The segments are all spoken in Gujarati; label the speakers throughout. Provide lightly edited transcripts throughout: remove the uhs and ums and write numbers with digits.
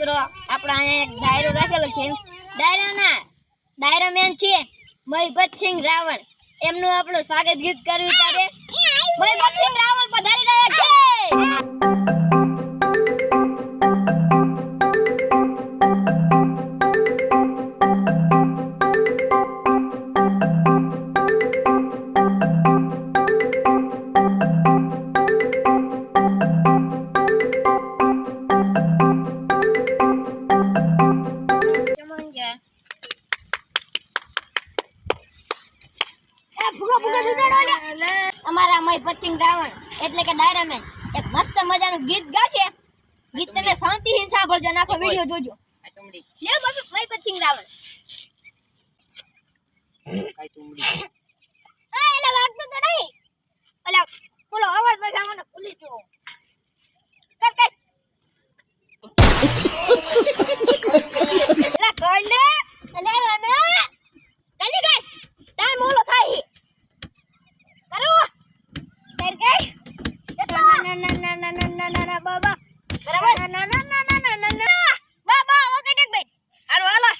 Speaker 1: મિત્રો આપણે અહીંયા એક ડાયરો રાખેલો છે ડાયરા મેન છે મહિપતસિંહ રાવળ એમનું આપણું સ્વાગત ગીત કર્યું ત્યારે મહિપતસિંહ રાવળ પધારી રહ્યા છે અમારા મહિપતસિંહ રાવળ એટલે કે ડાયરા મેન એક મસ્ત મજાનું ગીત ગાશે ગીત તમે શાંતિથી સાંભળજો નાખો વિડિયો જોજો લે બાપુ મહિપતસિંહ રાવળ
Speaker 2: કાઈ તુમડી
Speaker 1: એલા વાગતું તો નહીં એલા બોલો અવાજ બગાવવાનો ભૂલી જો કર એલા કોને એલા રાના જલ્દી કર ટાઈમ ઓલો થાય કરો કર ના બાબા બરાબર ના બાબા ઓકે દેખ ભાઈ હાલો હાલો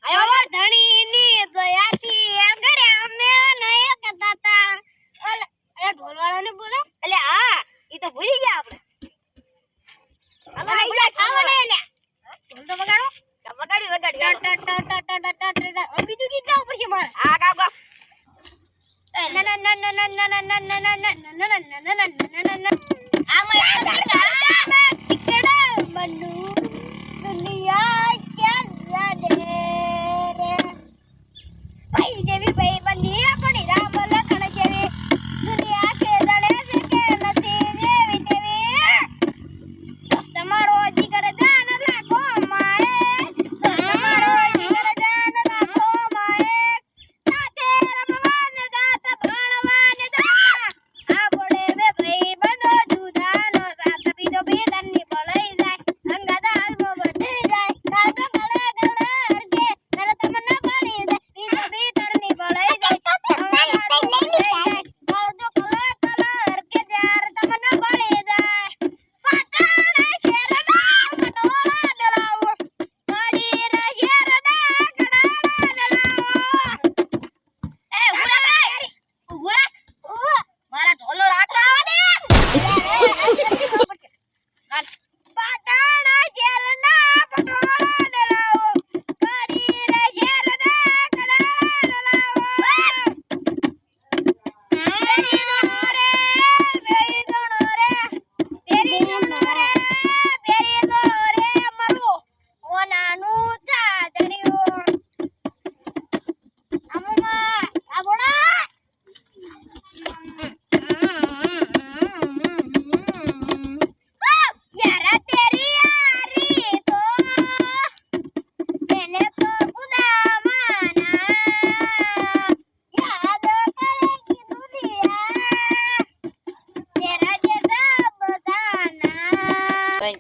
Speaker 1: આયો ધણી ની દયાથી ઘરે અમે નય કહેતા ઓલે એ ઢોલવાળો ને બોલે એટલે હા ઈ તો ભૂલી ગયા આપણે અમારે ખાવા ને લે ઢોલ તો વગાડો વગાડી બીજું ગીત ગાવ પડશે મારે હા ગાવ ગાવ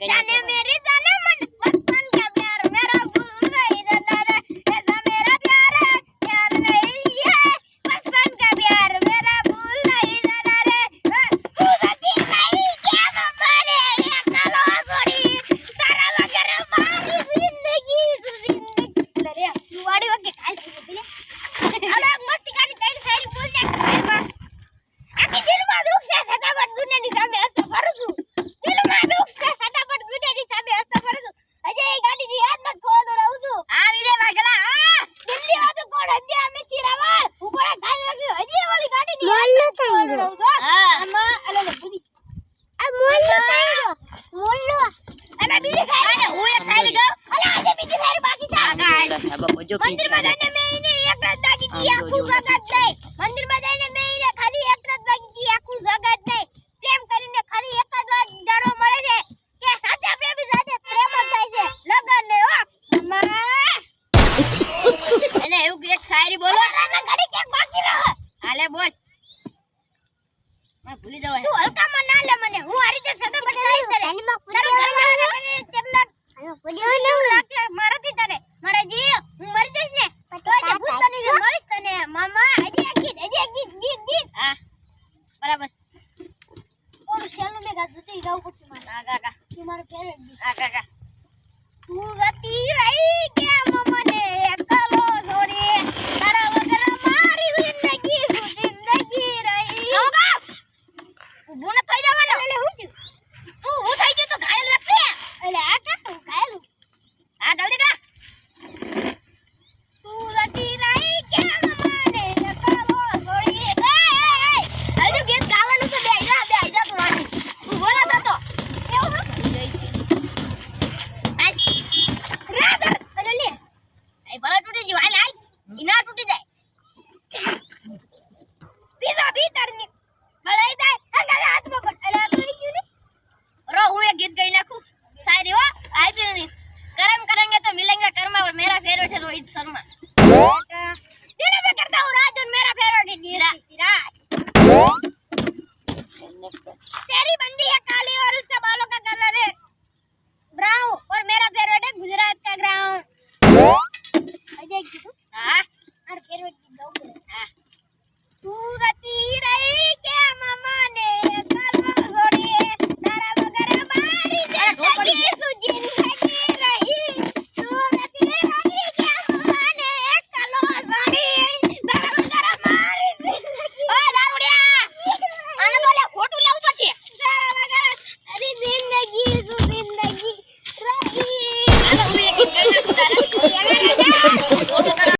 Speaker 1: जाने मेरी जाने मन बचपन का प्यार मेरा भूल नहीं जाता रे ऐसा मेरा प्यार नहीं है बचपन का प्यार मेरा भूल नहीं जाता रे तू सच्ची नहीं क्या मरे ये कलो गोड़ी तारा वगैरह मारी जिंदगी अरे तू वाड़ी वके काल बोले अलग मस्ती कानी तेरी सारी बोल दे आके दिल में दुख से सदाबत दुनिया ની સામે હસ્તો કરું છું દિલ માં દુખ છે સદાબત દુનિયા ની સામે હસ્તો કરું છું અજે એ ગાડી ની યાદ મત ખોદો રહું છું આ વિલે વાગલા હા દિલ્હી વાતો કોણ હજે અમે ચીરાવાળ ઉપર ગાલ લાગ્યો હજે ઓલી ગાડી ની યાદ મત ખોદો રહું છું હા આમાં અલે બુડી આ મોલ્લો સાઈડો મોલ્લો અલે બીજી સાઈડ હું એક સાઈડ ગયો અલે આજે બીજી સાઈડ બાકી છે આગળ મંદિર માં જઈને મે એને એક રાત બાકી કી આખું જગત જાય મંદિર માં જઈને મે એને ખાલી એક રાત બાકી કી આખું જગત જાય પ્રેમ કરીને ખાલી એક જ વાર જાણો મળે છે કે સાચા પ્રેમી સાથે પ્રેમ જ થાય છે લગન ને હો એને એવું એક શાયરી બોલો રાના ઘડી કે બાકી રહે હાલે બોલ મે ભૂલી જવાય તું હલકા માં ના લે મને હું આ રીતે સદા બટાઈ કરે તારો ઘરમાં મને ચેપલા પડ્યો ને રાખે મારાથી તને મારા જી હું મરી જઈશ ને તો જે ભૂત બની મળીશ તને મામા હજી આ કાકા તું ગતી રહી કે